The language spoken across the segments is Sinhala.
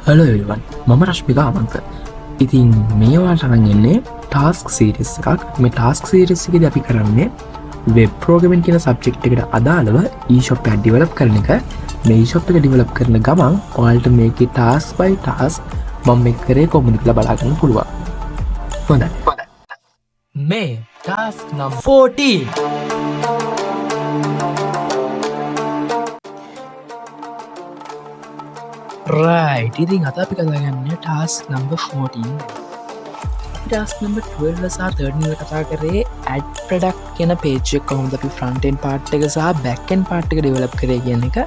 හලෝ එවන් මම රශ්මික අමන්ත. ඉතින් මේවාට අරන්ගන්නේ ටාස්ක් සීරිස් එකක්. මේ ටාස්ක් සීරිස්සිකද අපි කරන්නේ වෙබ් ප්‍රෝගමෙන් කියන සබ්ජෙක්් එකට අදාළව ඊශොප් ඩිවලප් කරන එක. මේ ඊශොප් එක ඩිවලප් කරන ගමන් ඔයාලට මේක ටාස් බයි ටාස් මම මේ කරේ කොමුණ කියලා බලාගන්න පුළුවන්. හොඳ මේ ටාස්ක් නම් 14 රයිට්. ඉතින් අද අපි කතා ගන්න ටාස්ක් නම්බර් 14. ටාස්ක් නම්බර් 12 සහ 13 වල කතා කරේ ඇඩ් ප්‍රොඩක්ට් කියන පේජ් එක කොහොමද අපි ෆ්‍රන්ට් එන්ඩ් පාර්ට් එක සහ බෑක් එන්ඩ් පාර්ට් එක ඩෙවලොප් කරේ කියන එක.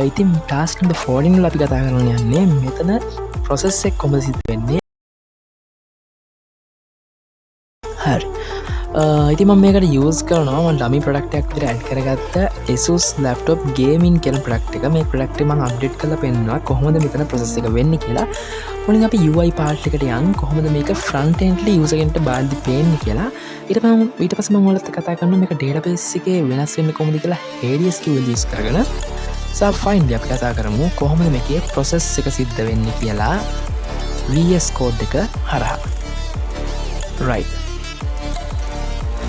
ඉතින් ටාස්ක් නම්බර් 14 වල අපි කතා කරන්න යන්නේ මෙතන ප්‍රොසෙස් එක කොහොමද සිද්ධ වෙන්නේ. හරි. ඉති ම මේකට යස් කරනවා ඩමි ප්‍රඩක්ටක් විතර ඇඩ් කරගත්ත එසුස් ලප්ටොප් ගේමින් කෙන ප්‍රක්් එක මේ ප්‍රක්ටි මං අප්ඩේට් කල පෙන්වා කොහොමද මෙතන ප්‍රසෙස් එක වෙන්න කියලා. මුලින් අපි UI පාර්ට්කට යන් කොහොමද මේක ෆ්‍රන්ටෙන්ටලි යසගෙන්ට බාල්දි පේන්න කියලා. ඊට පස මංවලත් කතා කරන්න මේ ඩේටපේස් එක වෙනස් වෙන්න කොමදි කියලා හේඩියස්ක විදිස් කරගෙන සෆයින් යක් කතා කරමු කොහොමද මේකේ ප්‍රොසෙස් එක සිද්ධ වෙන්න කියලා VS කෝඩ් එක හරහා.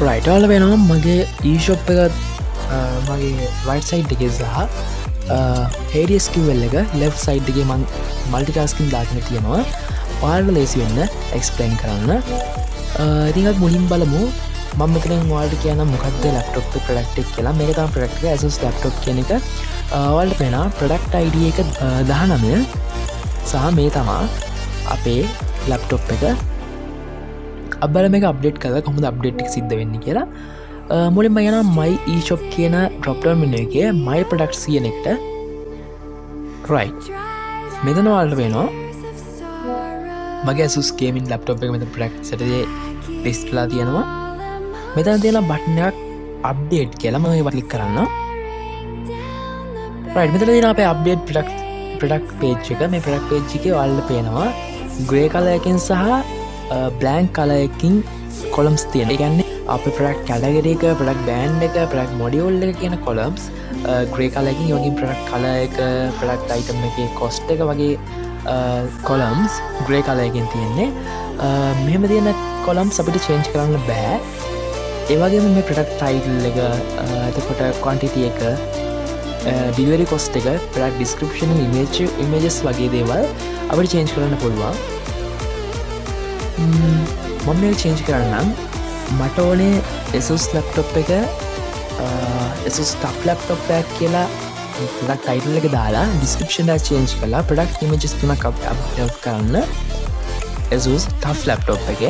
රයිටල වෙනවා මගේ ඊශොප් එකත් මගේ රයිට් සයිට් එක සහ හේඩියස්කිවල් එක ලෙෆ් සයිට්ගේ මන් මල්ටිටස්කින් දාගෙන තියෙනවා. පාල්ට ලේසි වෙන්න එක්ස්පලයින් කරන්න. ඉතිත් මුලින් බලමු මම මෙතන වාල්ට කියන මොකක්ද ලප්ටොප් ප්‍රඩක්ටක් කියලා මේක තම ප්‍රඩක්ට ඇසුස් ලප්ටොප් කියන එක වල්ට පෙන ප්‍රඩක්ට් අයිඩ එක 19 සහ මේ තමා අපේ ලප්ටොප් එක අබල මේ අප්ඩේට් කල කොමද අප්ඩේට්ක් සිද්ධ වෙන්න කියලා. මුලින්ම යන මයි ඊශොප් කියන ඩ්‍රොප්ටර් මෙන එක මයි ප්‍රඩක්් කියන එකට රයි් මෙතනවාල්ට වෙනවා මගේ සුස්කේමින් ලප්ටොප් එක මෙත ප්‍රක් සටේ ටෙස්ටලා තියෙනවා. මෙතන තියෙන බට්නයක් අප්ඩේට් කියලම වටලික් කරන්න රයි් මෙතන තින අපේ අප්ඩේට් ප්‍රඩක්් පේච් එක මේ ප්‍රඩක් පේච්චික වල්ල පේනවා ග්‍රේ කලයකින් සහ බ්ලෑන්ක් කලයකින් කොළම්ස් තියෙන ගන්නේ අප ප්‍රක් කැලගරක ප්‍රඩක් බෑන්් එක ප්‍රක් මොඩියෝල්ල එක කියන කොළම්ස් ග්‍රේ කලයකින් යෝගින් ප්‍රඩක් කල එක ප්‍රඩක්් අයිටම් එක කොස්ට එක වගේ කොළම්ස් ග්‍රේ කලයකින් තියෙන්නේ. මෙහම තියෙන කොළම් අපිට චේන්ච් කරන්න බෑ. ඒවගේ මේ ප්‍රඩක්් ටයිල් එක එතකොට කොන්ටිටිය එක ඩිවරි කොස්ට එක ප්‍රඩක් ඩිස්ක්‍රපෂන් ඉමේජස් වගේ දේවල් අපට චේන්ච් කරන්න පුළුවන්. මම මේ චේන්ජ් කරන්නම් මට ඕනේ එසුස් ලප්ටොප් එක එසුස් ටප් ලප්ටොප් පැක් කියලා ප්‍රඩක් ටයිටල් එක දාලා ඩිස්ක්‍රපෂන් චේන්ජ් කලා ප්‍රඩක්් ඉමජස් තුනක් අප් කරන්න එසුස් ටෆ් ලප්ටොප් එක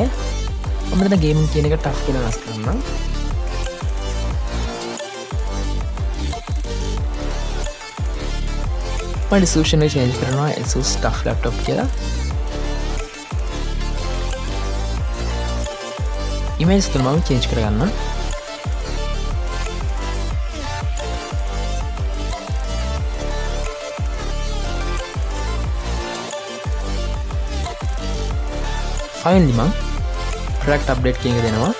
මමතන ගේම් කියන එක ටෆ් කියලා නස් කරන්න. ඩිස්ක්‍රපෂන් චේන්ජ් කරනවා එසුස් ටෆ් ලප්ටොප් කියලා. ඉමේජ් තුනම චේන්ජ් කරගන්න. ෆයිනලි මං ප්‍රොඩක්ට් අප්ඩේට් කියන එක දෙනවා.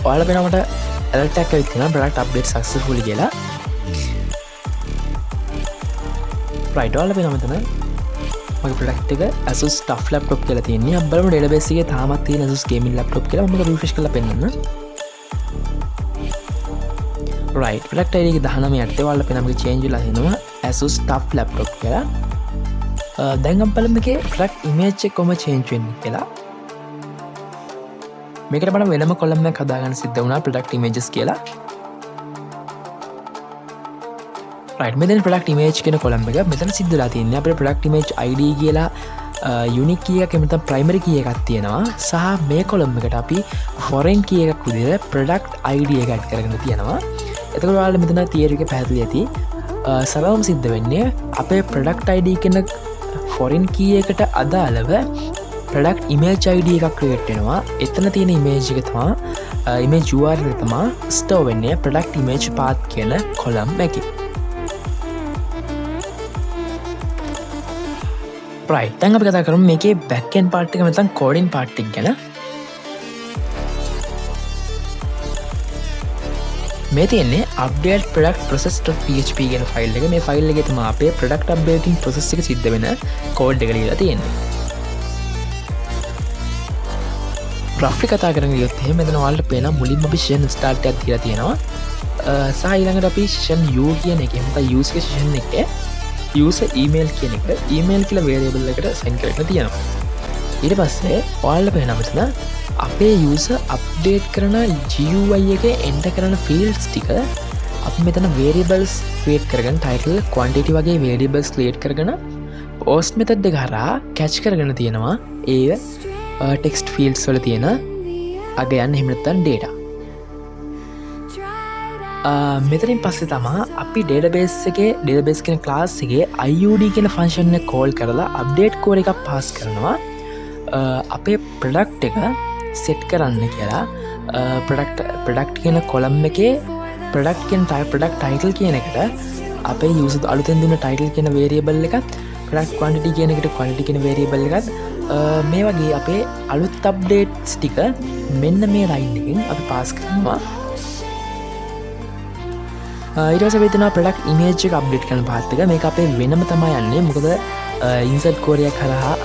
ඔයාලා වෙනමට ඇලර්ට් එකක් ඇවිත් තියෙනවා ප්‍රොඩක්ට් අප්ඩේට් සක්සස්ෆුල් කියලා. රයිට් ඔයාලා වෙනම තමයි මගේ ප්‍රඩක්් එක ඇසුස් ටෆ් ලප්ටොප් කියලා තියන්නේ. අබලම ඩේටබේස් එකේ තාමත් තියෙන ඇසුස් ගේමින් ලැප්ටොප් කියලා මම රිෆ්‍රෙෂ් කරලා පෙන්නන්න. රයිට් ප්‍රඩක්ට් ID එක 19 යටතේ ඔයාලා පෙන මගේ චේන්ජ් වෙලා තියෙනවා ඇසුස් ටෆ් ලැප්ටොප් කියලා. දැන් අපි බලමු මේකේ ප්‍රඩක්ට් ඉමේජ් එක කොහොම චේන්ජ් වෙන්නේ කියලා. මේකට මම වෙනම කොලම් එකක් හදාගන්න සිද්ධ වුණා ප්‍රඩක්ට් ඉමේජස් කියලා. මෙතන ප්‍රඩක්ට් ඉමේජ් කියන කොළම් එක මෙතන සිද්ධලා තියන්නේ අපේ ප්‍රඩක්ට් ඉමේජ් ID කියලා යුනික් කිය එකක් එමෙතන ප්‍රයිමරි කිය එකක් තියෙනවා සහ මේ කොළම් එකට අපි ෆොරෙන් කිය එකක් විදිහට ප්‍රඩක්ට් ID එක ඇඩ් කරගෙන තියෙනවා. එතකොට ඔයාලට මෙතන තියරි එක පැහැදිලි ඇති. සරලවම සිද්ධ වෙන්නේ අපේ ප්‍රඩක්ට් ID කියන ෆොරෙන් කිය එකට අදාළව ප්‍රඩක්ට් ඉමේජ් ID එකක් ක්‍රියේට් වෙනවා. එතන තියෙන ඉමේජ් එක තමයි ඉමේජ් URL එක තමයි ස්ටෝර් වෙන්නේ ප්‍රඩක්ට් ඉමේජ් පාත් කියන කොළම් එකේ. රයිට් දැන් අපි කතා කරමු මේකේ බෑක් එන්ඩ් පාර්ට් එක නැත්නම් කෝඩින් පාර්ට් එක ගැන. මේ තියන්නේ update product process.php කියන ෆයිල් එක. මේ ෆයිල් එකේ තමයි අපේ product updating process එක සිද්ධ වෙන කෝඩ් එක ලියලා තියෙන්නේ. රෆ්ලි කතා කරගෙන ගියොත් එහෙනම් මෙතන ඔයාලට පේනවා මුලින්ම අපි session start එකක් දීලා තියෙනවා. සහ ඊළඟට අපි session u කියන එකේ නැත්නම් user session එකේ user email කියන එක email කියලා variable එකට assign කරගෙන තියෙනවා. ඊට පස්සේ ඔයාලට පේනවා මෙතන අපේ user update කරන GUI එකේ enter කරන fields ටික අපි මෙතන variables create කරගෙන title quantity වගේ variables create කරගෙන post method එක හරහා catch කරගෙන තියෙනවා ඒ text fields වල තියෙන අගයන් එහෙම නැත්නම් data. මෙතනින් පස්සේ තමා අපි database කියන class එකේ IUD කියන function එක call කරලා update code එකක් pass කරනවා අපේ product එක set කරන්න කියලා product කියන column එකේ product title කියන එකට අපේ user අලුතෙන් දුන්න title කියන variable එකත් product quantity කියන එකට quantity කියන variable එකත් මේ වගේ අපේ අලුත් updates ටික මෙන්න මේ line එකෙන් අපි pass කරනවා. ඊට පස්සේ අපි දෙනවා product image එක update කරන part එක. මේක අපේ වෙනම තමයි යන්නේ. මොකද insert core එකක් කරා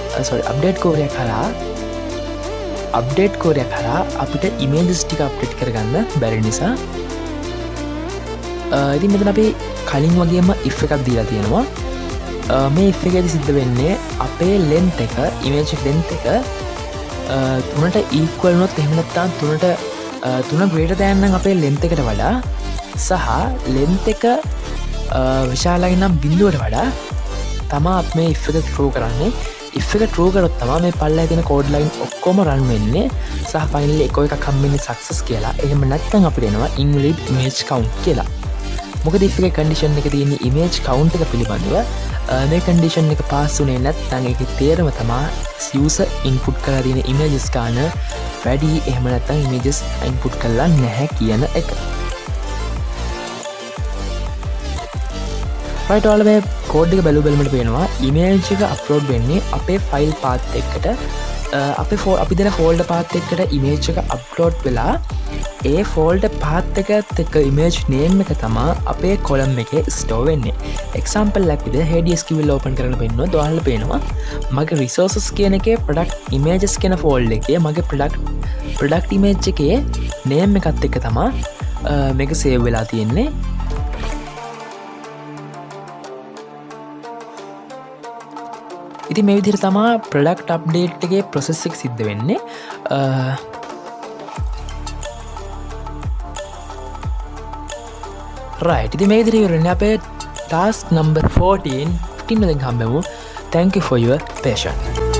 update core එකක් කරා අප්ඩේට් කෝඩයක් කරා අපිට ඉමේජස් ටික අප්ඩේට් කරගන්න බැරි නිසා ඉතින් මෙතන අපි කලින් වගේම if එකක් දීලා තියෙනවා. මේ if එකේදී සිද්ධ වෙන්නේ අපේ length එක image length එක 3ට equal වුණොත් එහෙම නැත්නම් 3 greater than නම් අපේ length එකට වඩා සහ length එක විශාලයි නම් බිඳුවට වඩා තමා අපි මේ if එක throw කරන්නේ. if එක true කරොත් තමයි මේ පල්ලේ තියෙන code line ඔක්කොම run වෙන්නේ සහ finally එක එකක් හම්බෙන්නේ success කියලා. එහෙම නැත්නම් අපිට එනවා invalid image count කියලා. මොකද if එකේ condition එක තියෙන්නේ image count එක පිළිබඳව මේ condition එක pass උනේ නැත්නම් ඒකේ තේරම තමයි user input කරලා තියෙන images ගන්න වැඩි එහෙම නැත්නම් images input කරලා නැහැ කියන එක. right ඔයාලා මේ කෝඩ් එක බලමු පේනවා image එක අප්ලෝඩ් වෙන්නේ අපේ ෆයිල් path එකකට අපි දෙන folder path එකකට image එක අප්ලෝඩ් වෙලා ඒ folder path එකත් එක්ක image name එක තමයි අපේ column එකේ store වෙන්නේ. example එකක් විදිහට HDSQL open කරලා පෙන්නනවා. ඔයාලට පේනවා මගේ resources කියන එකේ product images කියන folder එකේ මගේ product image එකේ name එකත් එක්ක තමයි මේක save වෙලා තියෙන්නේ. ඉතින් මේ විදිහට තමයි product update එකේ process එක සිද්ධ වෙන්නේ. right ඉතින් මේ විදිහට ඉවරනේ අපේ task number 15 දැන් හම්බෙමු. thank you for your patience.